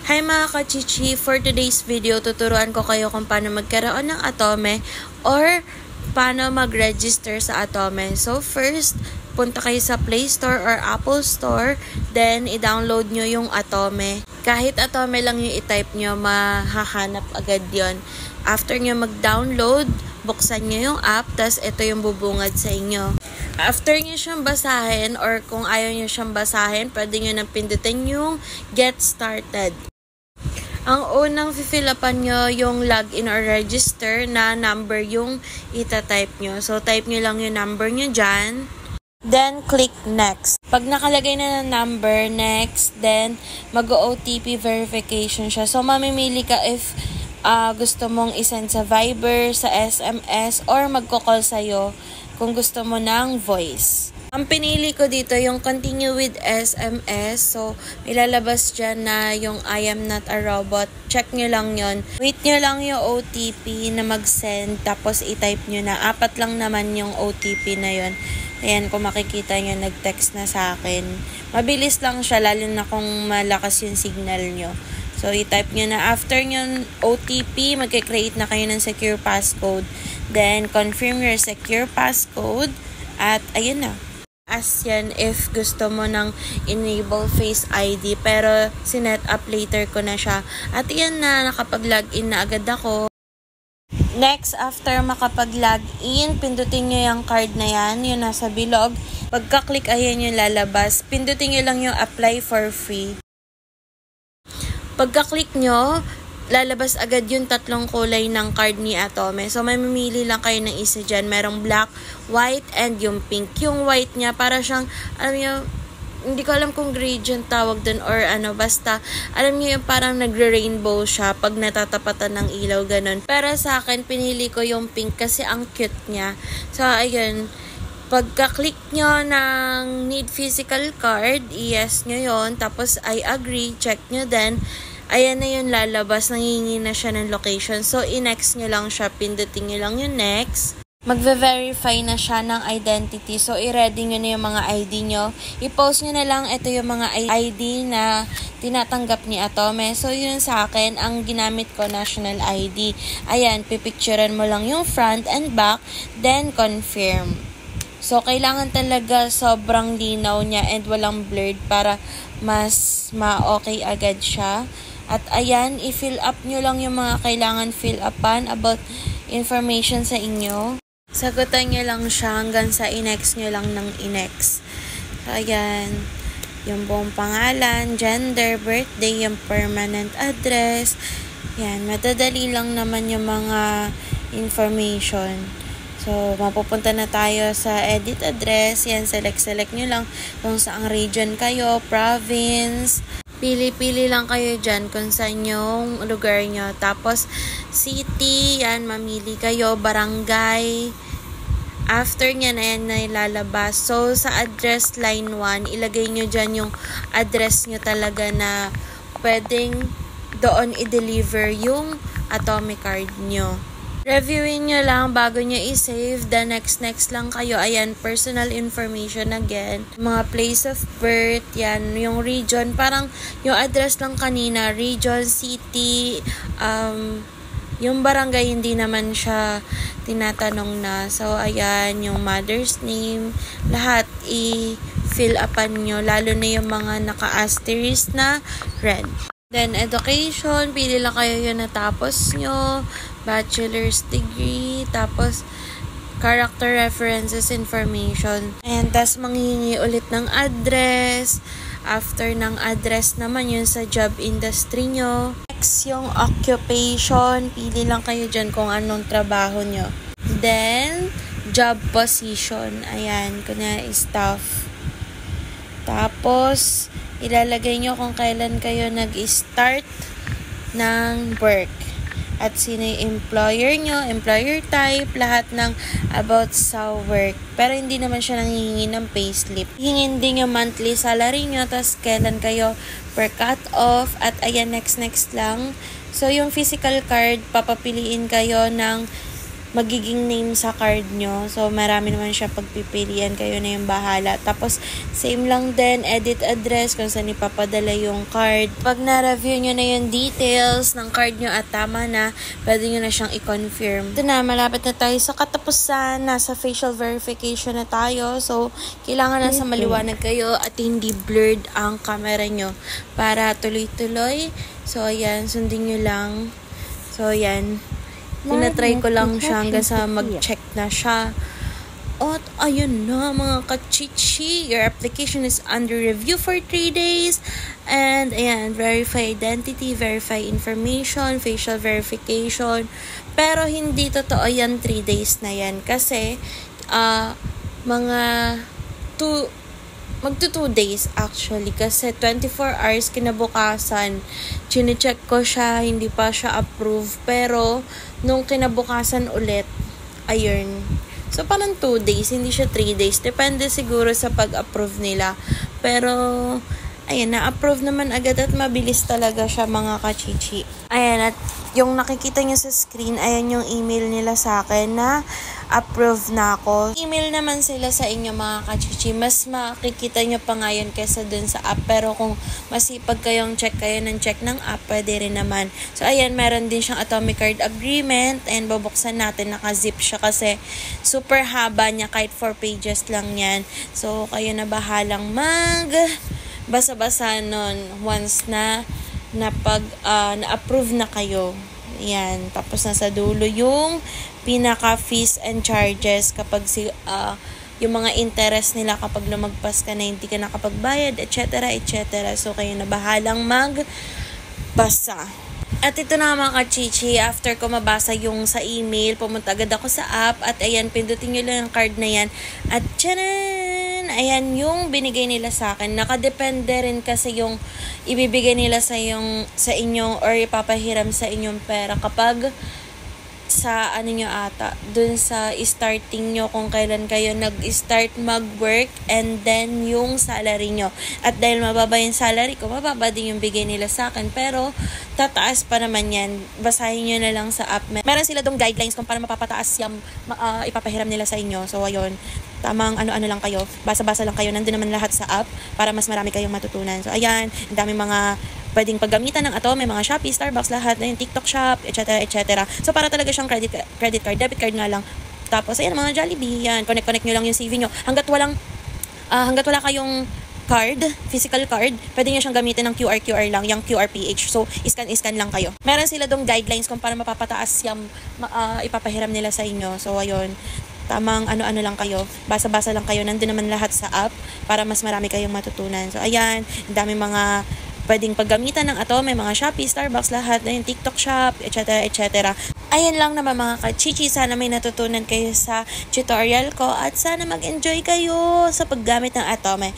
Hi mga kachichi! For today's video, tuturuan ko kayo kung paano magkaroon ng Atome or paano mag-register sa Atome. So first, punta kayo sa Play Store or Apple Store, then i-download nyo yung Atome. Kahit Atome lang yung i-type nyo, mahahanap agad yon. After nyo mag-download, buksan nyo yung app, tas ito yung bubungad sa inyo. After nyo siyang basahin or kung ayaw nyo siyang basahin, pwede nyo nang pindutin yung Get Started. Ang unang fill upan nyo yung login or register na number yung ita-type nyo. So, type nyo lang yung number nyo dyan. Then, click Next. Pag nakalagay na ng number, Next, then mag-OTP verification siya. So, mamimili ka if gusto mong isend sa Viber, sa SMS, or magko-call sa'yo kung gusto mo ng voice. Ang pinili ko dito yung continue with SMS. So, ilalabas dyan na yung I am not a robot. Check nyo lang yon. Wait nyo lang yung OTP na mag-send. Tapos, i-type nyo na. 4 lang naman yung OTP na yon. Ayan, kung makikita nyo, nag-text na sa akin. Mabilis lang siya, lalo na kung malakas yung signal nyo. So, i-type nyo na. After nyo OTP, mag-create na kayo ng secure passcode. Then, confirm your secure passcode. At, ayun na. As yan, if gusto mo ng enable Face ID. Pero, sinet up later ko na siya. At, yan na. Nakapag-login na agad ako. Next, after makapag-login, pindutin nyo yung card na yan. Yung nasa bilog. Pagka-click, ayan yung lalabas. Pindutin nyo lang yung apply for free. Pagka-click nyo, lalabas agad yung 3 kulay ng card ni Atome. So, may mamili lang kayo ng isa dyan. Merong black, white, and yung pink. Yung white niya, para siyang, alam nyo, hindi ko alam kung gradient tawag dun or ano, basta, alam nyo yung parang nagre-rainbow siya pag natatapatan ng ilaw, ganun. Pero sa akin, pinili ko yung pink kasi ang cute niya. So, ayun. Pagka-click nyo ng need physical card, yes nyo yon. Tapos, I agree, check nyo then. Ayan na yung lalabas, nangingi na siya ng location. So, i-next nyo lang siya, pindutin nyo lang yung next. Magve-verify na siya ng identity. So, i-ready nyo na yung mga ID nyo. I-post nyo na lang, ito yung mga ID na tinatanggap ni Atome. So, yun sa akin, ang ginamit ko, national ID. Ayan, pipicturean mo lang yung front and back, then confirm. So, kailangan talaga sobrang linaw niya and walang blurred para mas ma-okay agad siya. At ayan, i-fill up nyo lang yung mga kailangan fill upan about information sa inyo. Sagutan nyo lang siya hanggang sa i-next nyo lang ng i-next. So, ayan, yung buong pangalan, gender, birthday, yung permanent address. Yan, madadali lang naman yung mga information. So, mapupunta na tayo sa edit address. Yan, select nyo lang kung saang region kayo, province. Pili-pili lang kayo dyan kung saan yung lugar nyo. Tapos, city, yan, mamili kayo, barangay. After nyan, ayan na ilalabas. So, sa address line 1, ilagay nyo dyan yung address nyo talaga na pwedeng doon i-deliver yung Atome card nyo. Reviewin nyo lang bago nyo i-save. The next lang kayo. Ayan, personal information again. Mga place of birth. Yan, yung region. Parang yung address lang kanina. Region, city, yung barangay, hindi naman siya tinatanong na. So, ayan, yung mother's name. Lahat i-fill upan nyo. Lalo na yung mga naka-asterisk na red. Then, education. Pili lang kayo yung natapos nyo. Bachelor's degree, tapos character references information. And tas manghihingi ulit ng address. After ng address naman yun sa job industry nyo. Next, yung occupation. Pili lang kayo dyan kung anong trabaho nyo. Then, job position. Ayan, kunya staff. Tapos, ilalagay nyo kung kailan kayo nag-start ng work. At sino yung employer nyo, employer type, lahat ng about sa work. Pero hindi naman siya nanghihingi ng payslip. Hingin din yung monthly salary nyo, tapos kailan kayo per cut off. At ayan, next lang. So, yung physical card, papapiliin kayo ng magiging name sa card nyo. So, marami naman siya pagpipilian. Kayo na yung bahala. Tapos, same lang din, edit address kung saan ipapadala yung card. Pag na-review nyo na yung details ng card nyo at tama na, pwede nyo na siyang i-confirm. Ito na, malapit na tayo sa katapusan. Nasa facial verification na tayo. So, kailangan nasa maliwanag kayo at hindi blurred ang camera nyo para tuloy-tuloy. So, ayan, sundin nyo lang. So, ayan. Tinatry ko lang siya hanggang sa mag-check na siya. At ayun na mga kachichi, your application is under review for 3 days. And ayan, verify identity, verify information, facial verification. Pero hindi totoo yan 3 days na yan. Kasi mga 2 days actually. Kasi 24 hours kinabukasan, chinecheck ko siya, hindi pa siya approve. Pero nung kinabukasan ulit, ayun. So, parang 2 days, hindi siya 3 days. Depende siguro sa pag-approve nila. Pero, ayan, na-approve naman agad at mabilis talaga siya mga kachichi. Ayan, at yung nakikita nyo sa screen, ayan yung email nila sa akin na approve na ako. Email naman sila sa inyo mga kachichi. Mas makikita nyo pa ngayon kesa dun sa app. Pero kung masipag kayong check kayo ng check ng app, pwede rin naman. So, ayan, meron din siyang atomic card agreement. And babuksan natin, naka-zip siya kasi super haba niya. Kahit 4 pages lang yan. So, kayo na bahalang basa-basa nun once na na-approve na kayo. Yan. Tapos nasa dulo yung pinaka fees and charges kapag yung mga interest nila kapag lumagpas ka na hindi ka nakapagbayad, etc. etc. So, kayo na bahalang magbasa. At ito na mga kachichi, after ko mabasa yung sa email, pumunta agad ako sa app at ayan, pindutin nyo lang yung card na yan. At tchanan! Ayan yung binigay nila sa akin. Nakadepende rin kasi yung ibibigay nila sa inyong or ipapahiram sa inyong pera kapag sa nyo ata, dun sa starting nyo kung kailan kayo nag-start mag-work and then yung salary nyo. At dahil mababa yung salary ko, mababa din yung bigay nila sa akin. Pero, tataas pa naman yan. Basahin nyo na lang sa app. Meron sila dong guidelines kung paano mapapataas yung ipapahiram nila sa inyo. So, ayun. Tamang ano-ano lang kayo. Basa-basa lang kayo. Nandun naman lahat sa app para mas marami kayong matutunan. So, ayan. Ang daming mga pwedeng paggamitan ng may mga Shopee, Starbucks, lahat na yung TikTok Shop, etc. etc. So, para talaga siyang credit card, debit card nga lang. Tapos, ayan, mga Jollibee, yan. Connect nyo lang yung CV nyo. Hanggat wala kayong card, physical card, pwede nyo siyang gamitin ng QR lang, yung QRPH. So, scan lang kayo. Meron sila dong guidelines kung paano mapapataas yung ipapahiram nila sa inyo. So, ayun. Tamang ano-ano lang kayo. Basa-basa lang kayo. Nandun naman lahat sa app para mas marami kayong matutunan. So, ayan. Ang dami mga pwedeng paggamitan ng may mga Shopee, Starbucks, lahat na yung TikTok Shop, etc. etc. Ayan lang naman mga kachichi. Sana may natutunan kayo sa tutorial ko at sana mag-enjoy kayo sa paggamit ng Atome.